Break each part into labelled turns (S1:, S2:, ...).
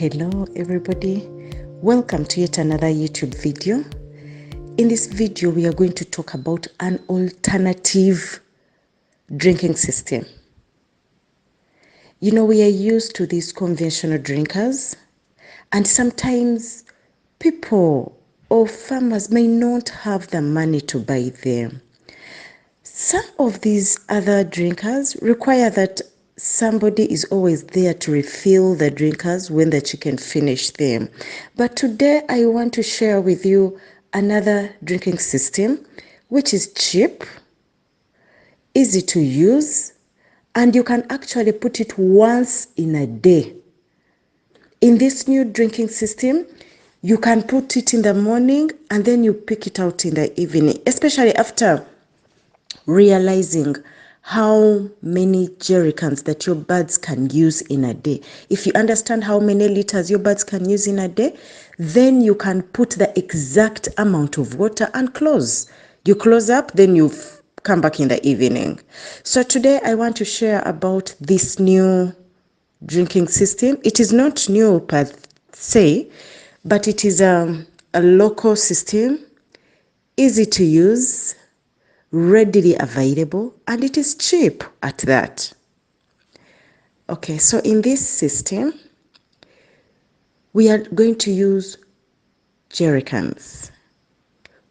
S1: Hello everybody, welcome to yet another YouTube video. In this video we are going to talk about an alternative drinking system. You know, we are used to these conventional drinkers, and sometimes people or farmers may not have the money to buy them. Some of these other drinkers require that somebody is always there to refill the drinkers when the chicken finish them. But today I want to share with you another drinking system which is cheap, easy to use, and you can actually put it once in a day. In this new drinking system, you can put it in the morning and then you pick it out in the evening, especially after realizing how many jerrycans that your birds can use in a day. If you understand how many liters your birds can use in a day, then you can put the exact amount of water and close. You close up, then you come back in the evening. So today I want to share about this new drinking system. It is not new per se, but it is a local system, easy to use, readily available, and it is cheap at that. Okay, so in this system, we are going to use jerrycans,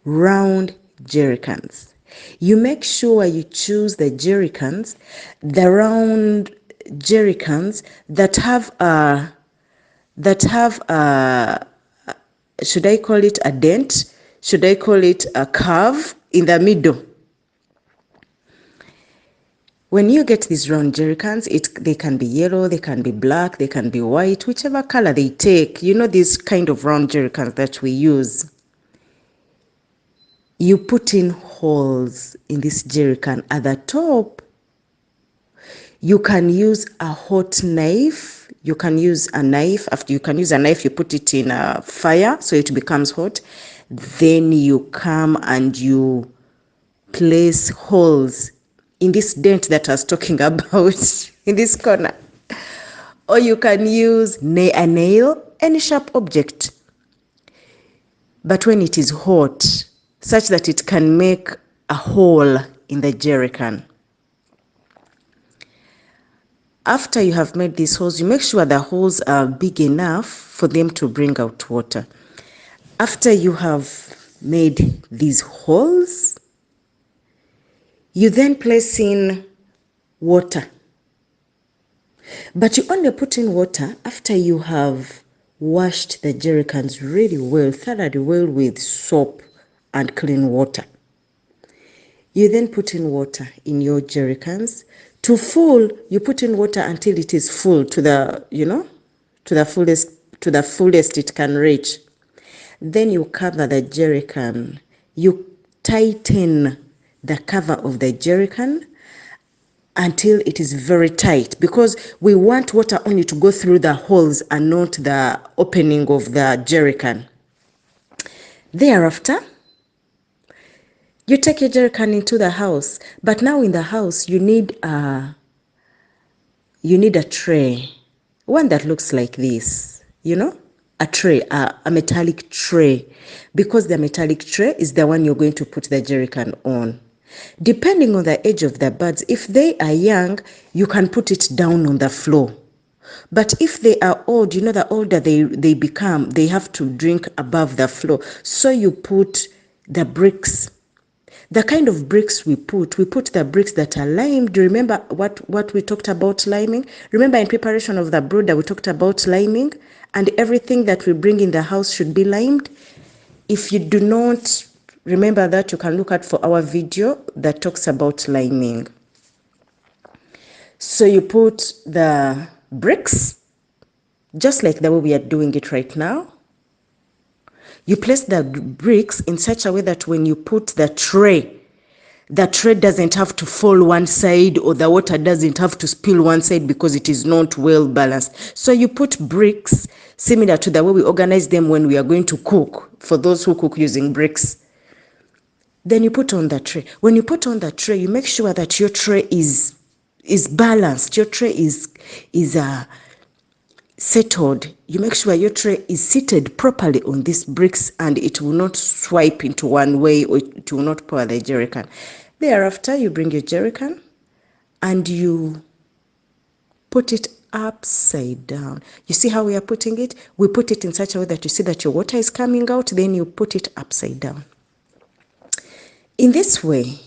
S1: round jerrycans. You make sure you choose the jerrycans, the round jerrycans that have should I call it a dent? Should I call it a curve in the middle? When you get these round jerrycans, they can be yellow, they can be black, they can be white, whichever color they take. You know, these kind of round jerrycans that we use. You put in holes in this jerrycan at the top. You can use a hot knife. You can use a knife. After you can use a knife, you put it in a fire so it becomes hot. Then you come and you place holes in this dent that I was talking about in this corner. Or you can use a nail, any sharp object. But when it is hot, such that it can make a hole in the jerrycan. After you have made these holes, you make sure the holes are big enough for them to bring out water. After you have made these holes, you then place in water. But you only put in water after you have washed the jerrycans really well, thoroughly well with soap and clean water. You then put in water in your jerrycans. To full, you put in water until it is full to the, to the fullest it can reach. Then you cover the jerrycan. You tighten the cover of the jerrycan until it is very tight, because we want water only to go through the holes and not the opening of the jerrycan. Thereafter, you take your jerrycan into the house, but now in the house you need a tray, one that looks like this, a tray, a metallic tray, because the metallic tray is the one you're going to put the jerrycan on. Depending on the age of the birds, if they are young, you can put it down on the floor. But if they are old, the older they become, they have to drink above the floor. So you put the bricks. The kind of bricks we put the bricks that are limed. Do you remember what we talked about liming? Remember in preparation of the brooder, we talked about liming, and everything that we bring in the house should be limed. If you do not remember that, you can look at for our video that talks about liming. So you put the bricks, just like the way we are doing it right now. You place the bricks in such a way that when you put the tray doesn't have to fall one side, or the water doesn't have to spill one side, because it is not well balanced. So you put bricks similar to the way we organize them when we are going to cook, for those who cook using bricks. Then you put on the tray. When you put on the tray, you make sure that your tray is balanced. Your tray is settled. You make sure your tray is seated properly on these bricks and it will not swipe into one way or it will not pour the jerrycan. Thereafter, you bring your jerrycan and you put it upside down. You see how we are putting it? We put it in such a way that you see that your water is coming out, then you put it upside down. In this way,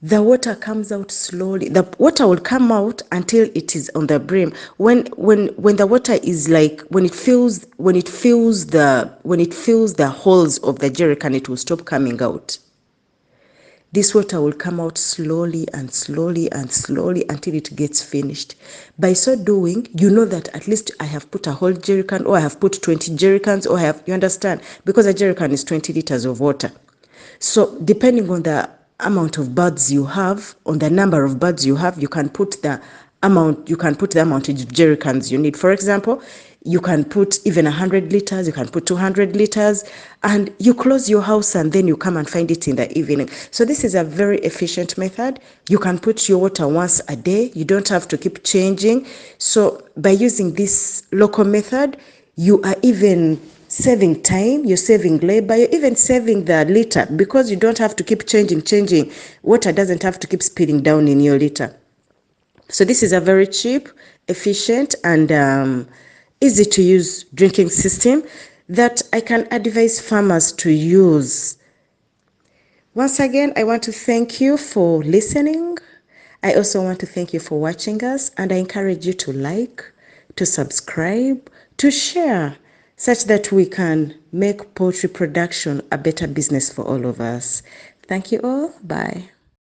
S1: the water comes out slowly. The water will come out until it is on the brim. When the water is like, when it fills the holes of the jerrycan, it will stop coming out. This water will come out slowly and slowly and slowly until it gets finished. By so doing, you know that at least I have put a whole jerrycan, or I have put 20 jerrycans, or you understand? Because a jerrycan is 20 liters of water. So depending on the amount of birds you have, on the number of birds you have, you can put the amount of jerrycans you need. For example, you can put even 100 liters, you can put 200 liters, and you close your house and then you come and find it in the evening. So this is a very efficient method. You can put your water once a day. You don't have to keep changing. So by using this local method, you are even saving time, you're saving labor, you're even saving the liter, because you don't have to keep changing. Water doesn't have to keep spilling down in your liter. So this is a very cheap, efficient, and easy to use drinking system that I can advise farmers to use. Once again, I want to thank you for listening. I also want to thank you for watching us, and I encourage you to like, to subscribe, to share, such that we can make poultry production a better business for all of us. Thank you all. Bye.